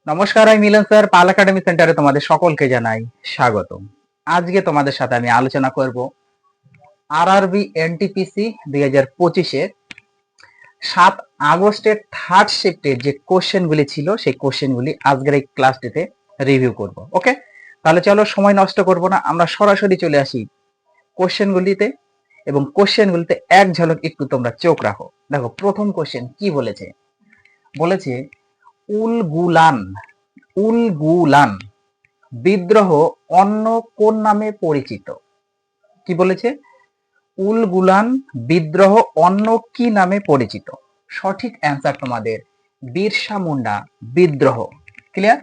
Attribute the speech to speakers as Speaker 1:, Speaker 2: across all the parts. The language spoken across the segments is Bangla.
Speaker 1: নমস্কার, আমি মিলন স্যার। পাল একাডেমি সেন্টারে তোমাদের সকলকে জানাই স্বাগতম। আজকে তোমাদের সাথে আমি আলোচনা করব আরআরবি এনটিপিসি 2025-এর 7 আগস্টের থার্ড শিফটের যে কোশ্চেনগুলি ছিল সেই কোশ্চেনগুলি আজকের এই ক্লাসটিতে রিভিউ করব। ওকে, তাহলে চলো সময় নষ্ট করব না, আমরা সরাসরি চলে আসি কোশ্চেনগুলিতে এবং কোশ্চেনগুলিতে এক ঝলক একটু তোমরা চোখ রাখো। দেখো প্রথম কোশ্চেন কি বলেছে। বলেছে উলগুলান উলগুলান বিদ্রোহ অন্য কোন নামে পরিচিত? কি বলেছে? উলগুলান বিদ্রোহ অন্য কি নামে পরিচিত? সঠিক অ্যান্সার তোমাদের বিরসা মুন্ডা বিদ্রোহ। ক্লিয়ার?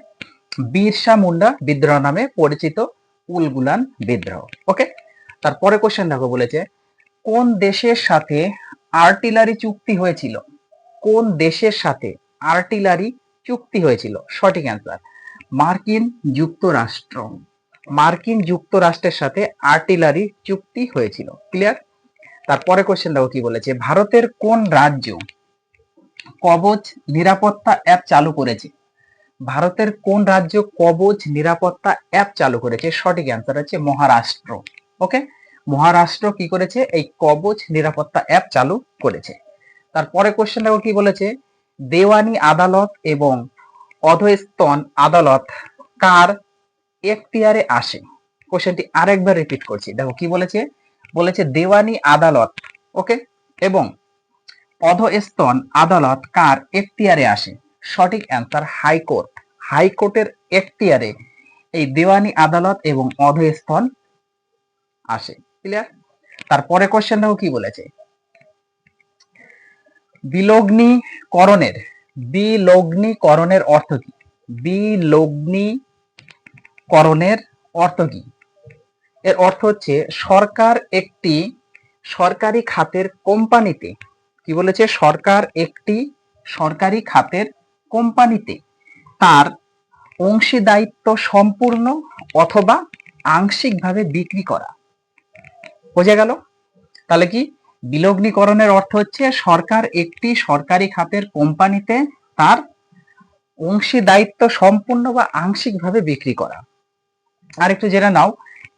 Speaker 1: বিরসা মুন্ডা বিদ্রোহ নামে পরিচিত উলগুলান বিদ্রোহ। ওকে, তারপরে কোশ্চেন দেখো, বলেছে কোন দেশের সাথে আর্টিলারি চুক্তি হয়েছিল? কোন দেশের সাথে আর্টিলারি চুক্তি হয়েছিল? সঠিক অ্যান্সার মার্কিন যুক্তরাষ্ট্র। মার্কিন যুক্তরাষ্ট্রের সাথে আর্টিলারি চুক্তি হয়েছিল। ক্লিয়ার? তারপরে কোশ্চেন দেখো কি বলেছে, ভারতের কোন রাজ্য কবচ নিরাপত্তা অ্যাপ চালু করেছে? ভারতের কোন রাজ্য কবচ নিরাপত্তা অ্যাপ চালু করেছে? সঠিক অ্যান্সার হচ্ছে মহারাষ্ট্র। ওকে, মহারাষ্ট্র কি করেছে? এই কবচ নিরাপত্তা অ্যাপ চালু করেছে। তারপরে কোশ্চেন দেখো কি বলেছে, দেওয়ানি আদালত এবং অধস্তন আদালত কার এখতিয়ারে আসে? কোশ্চেনটি আরেকবার রিপিট করছি, দেখো কি বলেছে। বলেছে দেওয়ানি আদালত, ওকে, এবং অধস্তন আদালত কার এখতিয়ারে আসে? সঠিক অ্যান্সার হাইকোর্ট। হাইকোর্টের এখতিয়ারে এই দেওয়ানি আদালত এবং অধস্তন আসে। ক্লিয়ার? তারপরে কোশ্চেন দেখো কি বলেছে, বিলগ্নীকরণের বিলগ্নীকরণের অর্থ কি? বিলগ্নীকরণের অর্থ কি? এর অর্থ হচ্ছে সরকার একটি সরকারি খাতের কোম্পানিতে, কি বলেছে, সরকার একটি সরকারি খাতের কোম্পানিতে তার অংশীদারিত্ব সম্পূর্ণ অথবা আংশিকভাবে বিক্রি করা। বোঝা গেল? তাহলে কি বিলগ্নীকরণের অর্থ হচ্ছে সরকার একটি সরকারি খাতের কোম্পানিতে তার অংশীদারিত্ব সম্পূর্ণ বা আংশিকভাবে বিক্রি করা। আর একটু জেনে নাও,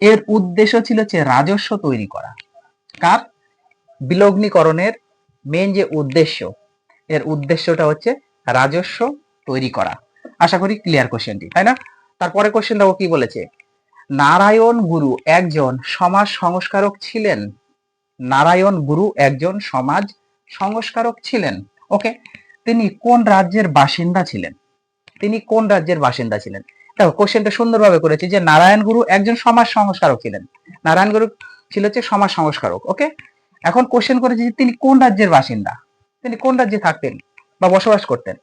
Speaker 1: এর উদ্দেশ্য ছিল হচ্ছে রাজস্ব তৈরি করা। কার? বিলগ্নীকরণের মেন যে উদ্দেশ্য, এর উদ্দেশ্যটা হচ্ছে রাজস্ব তৈরি করা। আশা করি ক্লিয়ার কোশ্চেনটি, তাই না? তারপরে কোশ্চেন দেখো কি বলেছে, নারায়ণ গুরু একজন সমাজ সংস্কারক ছিলেন। নারায়ণ গুরু একজন সমাজ সংস্কারক ছিলেন। ওকে, তিনি কোন রাজ্যের বাসিন্দা ছিলেন? তিনি কোন রাজ্যের বাসিন্দা ছিলেন? দেখো কোশ্চেনটা সুন্দরভাবে করেছে যে নারায়ণ গুরু একজন সমাজ সংস্কারক ছিলেন। নারায়ণ গুরু ছিল হচ্ছে সমাজ সংস্কারক। ওকে, এখন কোশ্চেন করেছে যে তিনি কোন রাজ্যের বাসিন্দা, তিনি কোন রাজ্যে থাকতেন বা বসবাস করতেন।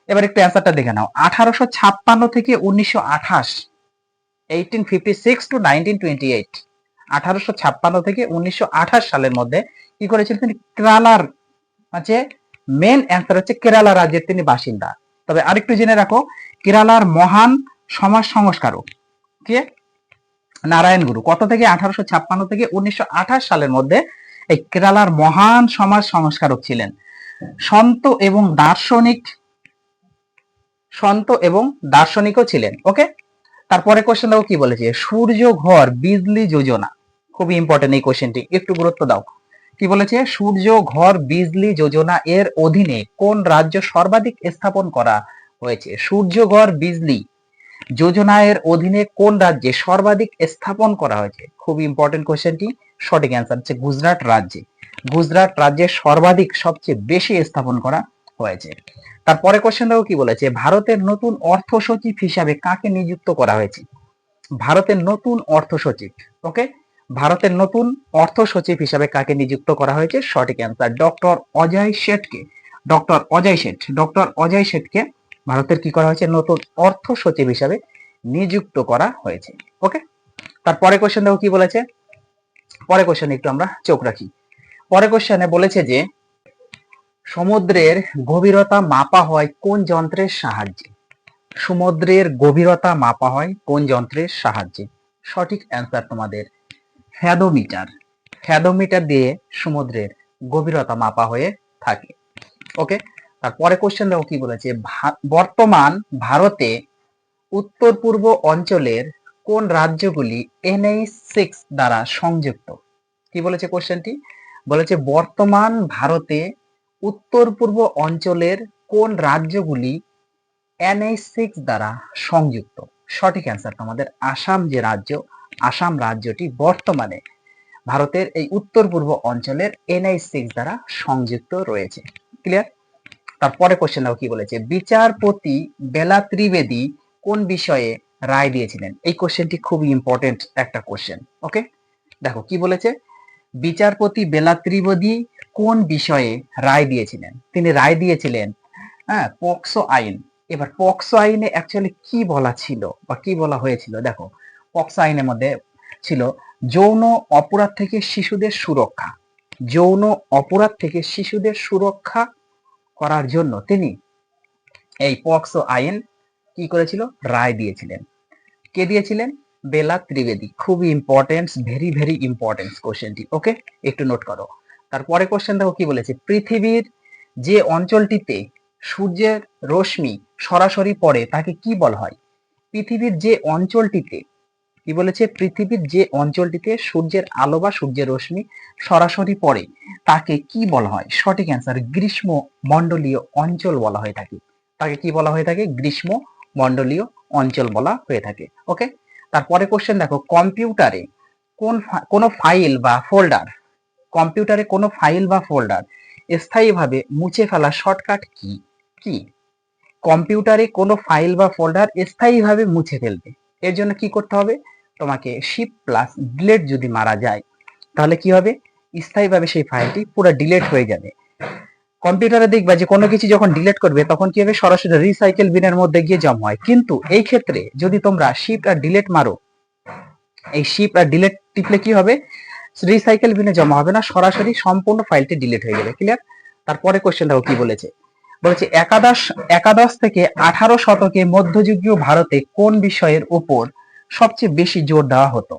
Speaker 1: এবার একটু অ্যান্সারটা দেখে নাও। 1856 থেকে 1928, 1856 টু 1928, 1856 থেকে 1928 সালের মধ্যে কি করেছিলেন তিনি? কেরালার, মানে মেন অ্যান্সার হচ্ছে কেরালা রাজ্যের তিনি বাসিন্দা। তবে আরেকটু জেনে রাখো, কেরালার মহান সমাজ সংস্কারক কে? নারায়ণ গুরু। কত থেকে? 1856 থেকে 1928 সালের মধ্যে এই কেরালার মহান সমাজ সংস্কারক ছিলেন। সন্ত এবং দার্শনিক, সন্ত এবং দার্শনিকও ছিলেন। ওকে, তারপরে কোশ্চেন দেখো কি বলেছে, সূর্য ঘর বিজলি যোজনা। খুবই ইম্পর্টেন্ট এই কোশ্চেনটি, একটু গুরুত্ব দাও। কি বলেছে? সূর্য ঘর বিজলি যোজনা এর অধীনে কোন রাজ্য সর্বাধিক স্থাপন করা হয়েছে? সূর্য ঘর বিজলি যোজনা এর অধীনে কোন রাজ্যে সর্বাধিক স্থাপন করা হয়েছে? খুবই ইম্পর্টেন্ট কোশ্চেনটি। সঠিক অ্যান্সার হচ্ছে গুজরাট রাজ্যে। গুজরাট রাজ্যে সর্বাধিক, সবচেয়ে বেশি স্থাপন করা হয়েছে। তারপরে কোশ্চেন দেখো কি বলেছে, ভারতের নতুন অর্থ সচিব হিসাবে কাকে নিযুক্ত করা হয়েছে? ভারতের নতুন অর্থ সচিব, ওকে, ভারতের নতুন অর্থ সচিব হিসাবে কাকে নিযুক্ত করা হয়েছে? সঠিক অ্যান্সার ডক্টর অজয় শেঠকে। ডক্টর অজয় শেঠ, ডক্টর অজয় শেঠকে ভারতের কি করা হয়েছে? নতুন অর্থ সচিব হিসাবে নিযুক্ত করা হয়েছে। ওকে, তারপরে কোশ্চেন দেখো কি বলেছে। পরে কোশ্চেন একটু আমরা চোখ রাখি। পরে কোশ্চেনে বলেছে যে সমুদ্রের গভীরতা মাপা হয় কোন যন্ত্রের সাহায্যে? সমুদ্রের গভীরতা মাপা হয় কোন যন্ত্রের সাহায্যে? সঠিক অ্যান্সার তোমাদের ফ্যাদোমিটার। ফ্যাদোমিটার দিয়ে সমুদ্রের গভীরতা মাপা হয়ে থাকে। ওকে, তারপরে কোশ্চেন দেখো কি বলেছে, বর্তমান ভারতে উত্তর পূর্ব অঞ্চলের কোন রাজ্যগুলি NH6 দ্বারা সংযুক্ত? কি বলেছে কোশ্চেনটি? বলেছে বর্তমান ভারতে উত্তর পূর্ব অঞ্চলের কোন রাজ্যগুলি NH6 দ্বারা সংযুক্ত? সঠিক অ্যান্সার তোমাদের আসাম যে রাজ্য, আসাম রাজ্যটি বর্তমানে ভারতের এই উত্তর পূর্ব অঞ্চলের NH6 দ্বারা সংযুক্ত রয়েছে। ক্লিয়ার? তারপরে কোশ্চেন দেখো কি বলেছে, বিচারপতি বেলা ত্রিবেদী কোন বিষয়ে রায় দিয়েছিলেন? এই কোশ্চেনটি খুবই ইম্পর্টেন্ট একটা কোশ্চেন। ওকে, দেখো কি বলেছে, বিচারপতি বেলা ত্রিবেদী কোন বিষয়ে রায় দিয়েছিলেন? তিনি রায় দিয়েছিলেন পক্সো আইন। এবার পক্সো আইনে অ্যাকচুয়ালি কি বলা ছিল বা কি বলা হয়েছিল? দেখো, পক্সো আইনের মধ্যে ছিল যৌন অপরাধ থেকে শিশুদের সুরক্ষা। যৌন অপরাধ থেকে শিশুদের সুরক্ষা করার জন্য তিনি এই পক্সো আইন কি করেছিল? রায় দিয়েছিলেন। কে দিয়েছিলেন? বেলা ত্রিবেদী। খুবই ইম্পর্টেন্ট, ভেরি ভেরি ইম্পর্টেন্ট কোশ্চেনটি। ওকে, একটু নোট করো। তারপরে কোশ্চেন দেখো কি বলেছে, পৃথিবীর যে অঞ্চলটিতে সূর্যের রশ্মি সরাসরি পড়ে তাকে কি বলা হয়? পৃথিবীর যে অঞ্চলটিতে, কি বলেছে, পৃথিবীর যে অঞ্চলটিতে সূর্যের আলো বা সূর্যের রশ্মি সরাসরি পড়ে তাকে কি বলা হয়? সঠিক অ্যান্সার গ্রীষ্ম মণ্ডলীয় অঞ্চল বলা হয়ে থাকে। তাকে কি বলা হয়ে থাকে? গ্রীষ্ম মণ্ডলীয় অঞ্চল বলা হয়ে থাকে। ওকে, তারপরে কোশ্চেন দেখো, কম্পিউটারে কোনো ফাইল বা ফোল্ডার, কম্পিউটারে কোনো ফাইল বা ফোল্ডার স্থায়ীভাবে মুছে ফেলার শর্টকাট কি? কি কম্পিউটারে কোনো ফাইল বা ফোল্ডার স্থায়ীভাবে মুছে ফেলবে, এর জন্য কি করতে হবে? তোমাকে শিফট প্লাস ডিলিট যদি মারা যায় তাহলে কি হবে? স্থায়ীভাবে সেই ফাইলটি পুরো ডিলিট হয়ে যাবে। কম্পিউটারে দেখবা যে কোনো কিছু যখন ডিলিট করবে তখন কি হবে? সরাসরি রিসাইকেল বিনের মধ্যে গিয়ে জমা হয়। কিন্তু এই ক্ষেত্রে যদি তোমরা শিফট আর ডিলিট মারো, এই শিফট আর ডিলিট টিপলে কি হবে? রিসাইকেল বিনে জমা হবে না, সরাসরি সম্পূর্ণ ফাইলটি ডিলিট হয়ে যাবে। ক্লিয়ার? তারপরে কোশ্চেন দেখো কি বলেছে, বলেছে একাদশ থেকে 18 শতকে মধ্যযুগীয় ভারতে কোন বিষয়ের উপর সবচেয়ে বেশি জোর দেওয়া হতো?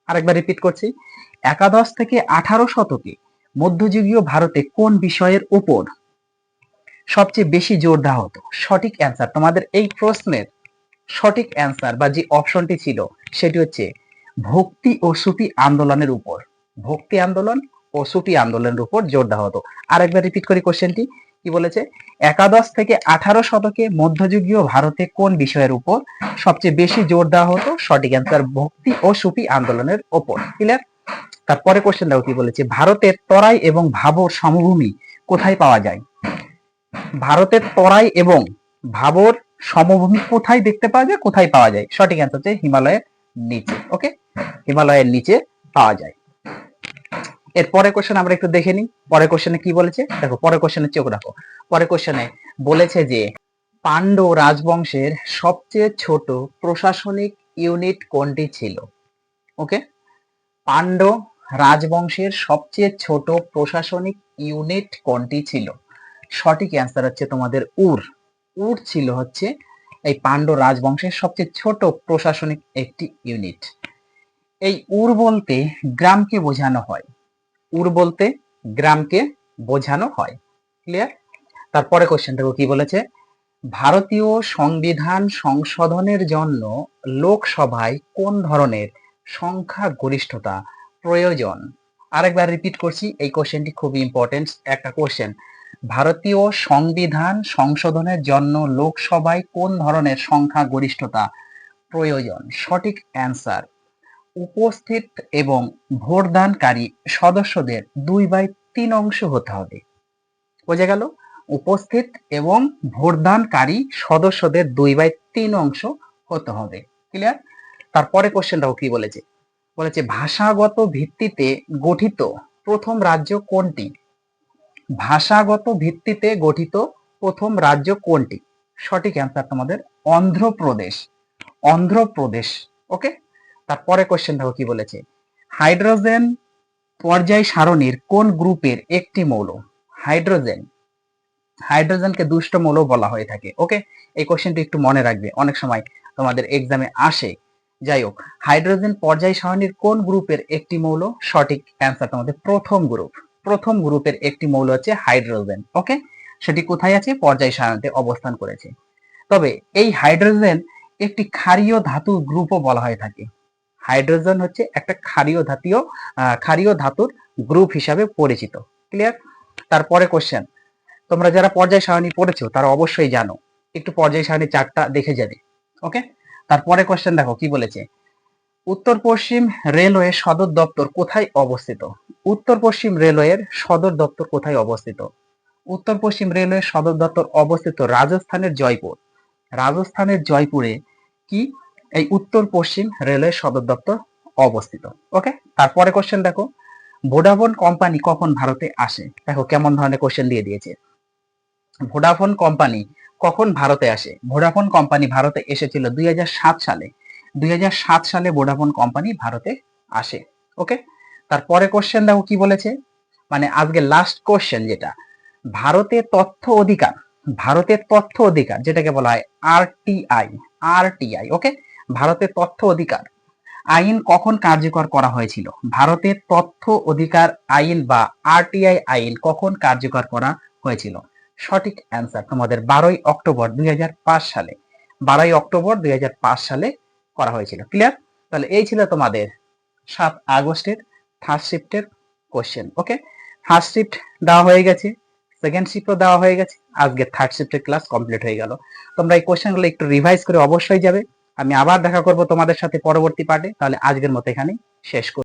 Speaker 1: আরেকবার রিপিট করছি, একাদশ থেকে 18 শতকে মধ্যযুগীয় ভারতে কোন বিষয়ের উপর সবচেয়ে বেশি জোর দেওয়া হতো? সঠিক অ্যান্সার তোমাদের এই প্রশ্নের সঠিক অ্যান্সার বা যে অপশনটি ছিল সেটি হচ্ছে ভক্তি ও সুফি আন্দোলনের উপর। ভক্তি আন্দোলন ও সুফি আন্দোলনের উপর জোর দেওয়া হতো। আরেকবার রিপিট করি কোশ্চেনটি, কি বলেছে? একাদশ থেকে 18 শতকে মধ্যযুগীয় ভারতে কোন বিষয়ের উপর সবচেয়ে বেশি জোর দেওয়া হতো? সঠিক অ্যান্সার ভক্তি ও সুফি আন্দোলনের উপর। ক্লিয়ার? তারপরে কোশ্চেন দেখো কি বলেছে, ভারতের তরাই এবং ভাবর সমভূমি কোথায় পাওয়া যায়? ভারতের তরাই এবং ভাবর সমভূমি কোথায় দেখতে পাওয়া যায়, কোথায় পাওয়া যায়? সঠিক অ্যান্সার হচ্ছে হিমালয়ের নিচে। ওকে, হিমালয়ের নিচে পাওয়া যায়। এর পরের কোশ্চেন আমরা একটু দেখে নিই। পরের কোশ্চেনে কি বলেছে দেখো, পরের কোশ্চেনে চোখ রাখো। পরের কোশ্চেনে বলেছে যে পান্ড রাজবংশের সবচেয়ে ছোট প্রশাসনিক ইউনিট কোনটি ছিল? ওকে, পান্ড রাজবংশের সবচেয়ে ছোট প্রশাসনিক ইউনিট কোনটি ছিল? সঠিক অ্যান্সার হচ্ছে তোমাদের উর। উর ছিল হচ্ছে এই পান্ড রাজবংশের সবচেয়ে ছোট প্রশাসনিক একটি ইউনিট। এই উর বলতে গ্রামকে বোঝানো হয়। উর বলতে গ্রামকে বোঝানো হয়। ক্লিয়ার? তারপরে কোশ্চেন দেখো কি বলেছে, ভারতীয় সংবিধান সংশোধনের জন্য লোকসভায় কোন ধরনের সংখ্যা গরিষ্ঠতা প্রয়োজন? আরেকবার রিপিট করছি, এই কোশ্চেনটি খুবই ইম্পর্টেন্ট একটা কোশ্চেন। ভারতীয় সংবিধান সংশোধনের জন্য লোকসভায় কোন ধরনের সংখ্যা গরিষ্ঠতা প্রয়োজন? সঠিক অ্যান্সার উপস্থিত এবং ভোটদানকারী সদস্যদের 2/3 অংশ হতে হবে। বোঝা গেল? উপস্থিত এবং ভোটদানকারী সদস্যদের 2/3 অংশ হতে হবে। ক্লিয়ার? তারপরে কোশ্চেনটাও কি বলেছে, বলেছে ভাষাগত ভিত্তিতে গঠিত প্রথম রাজ্য কোনটি? ভাষাগত ভিত্তিতে গঠিত প্রথম রাজ্য কোনটি? সঠিক অ্যান্সার তোমাদের অন্ধ্রপ্রদেশ। অন্ধ্রপ্রদেশ। ওকে, তারপরে কোশ্চেন দেখো কি বলেছে, হাইড্রোজেন পর্যায় সারণীর কোন গ্রুপের একটি মৌল? হাইড্রোজেন, হাইড্রোজেনকে দুষ্ট মৌল বলা হয়ে থাকে। ওকে, এই কোশ্চেনটি একটু মনে রাখবে, অনেক সময় তোমাদের এক্সামে আসে। যাই হোক, হাইড্রোজেন পর্যায় সারণীর কোন গ্রুপের একটি মৌল? সঠিক অ্যান্সার তোমাদের প্রথম গ্রুপ। প্রথম গ্রুপের একটি মৌল হচ্ছে হাইড্রোজেন। ওকে, সেটি কোথায় আছে? পর্যায় সারণীতে অবস্থান করেছে। তবে এই হাইড্রোজেন একটি ক্ষারীয় ধাতু গ্রুপও বলা হয়ে থাকে। হাইড্রোজেন হচ্ছে একটা ক্ষারীয় ধাতুর গ্রুপ হিসাবে পরিচিত। ক্লিয়ার? তারপরে কোশ্চেন, তোমরা যারা পর্যায় সারণী পড়েছো তারা অবশ্যই জানো, একটু পর্যায় সারণী চার্টটা দেখে যাবে। ওকে, তারপরে কোশ্চেন দেখো কি বলেছে। উত্তর পশ্চিম রেলওয়ে সদর দপ্তর কোথায় অবস্থিত? উত্তর পশ্চিম রেলওয়ের সদর দপ্তর কোথায় অবস্থিত? উত্তর পশ্চিম রেলওয়ের সদর দপ্তর অবস্থিত রাজস্থানের জয়পুর। রাজস্থানের জয়পুরে কি এই উত্তর পশ্চিম রেলওয়ের সদর দপ্তর অবস্থিত। ওকে, তারপরে কোশ্চেন দেখো, ভোডাফোন কোম্পানি কখন ভারতে আসে? দেখো কেমন ধরনের কোশ্চেন দিয়ে দিয়েছে। ভোডাফোন কোম্পানি কখন ভারতে আসে? ভোডাফোন কোম্পানি ভারতে এসেছিল 2007 সালে। 2007 সালে ভোডাফোন কোম্পানি ভারতে আসে। ওকে, তারপরে কোশ্চেন দেখো কি বলেছে, মানে আজকে লাস্ট কোশ্চেন যেটা, ভারতের তথ্য অধিকার, ভারতের তথ্য অধিকার যেটাকে বলা হয় আরটিআই, আরটিআই। ওকে, ভারতের তথ্য অধিকার আইন কখন কার্যকর করা হয়েছিল? ভারতের তথ্য অধিকার আইন বা আরটিআই আইন কখন কার্যকর করা হয়েছিল? সঠিক অ্যান্সার তোমাদের 12ই অক্টোবর 2005 সালে, 12ই অক্টোবর 2005 সালে করা হয়েছিল। ক্লিয়ার? তাহলে এই ছিল তোমাদের 7 আগস্টের ফার্স্ট শিফটের কোশ্চেন। ওকে, ফার্স্ট শিফট দেওয়া হয়ে গেছে, সেকেন্ড শিফটও দেওয়া হয়ে গেছে, আজকে থার্ড শিফটের ক্লাস কমপ্লিট হয়ে গেল। তোমরা এই কোশ্চেনগুলো একটু রিভাইজ করে অবশ্যই যাবে। আমি আবার দেখা করব তোমাদের সাথে পরবর্তী পার্টে। তাহলে আজকের মতো এখানেই শেষ করব।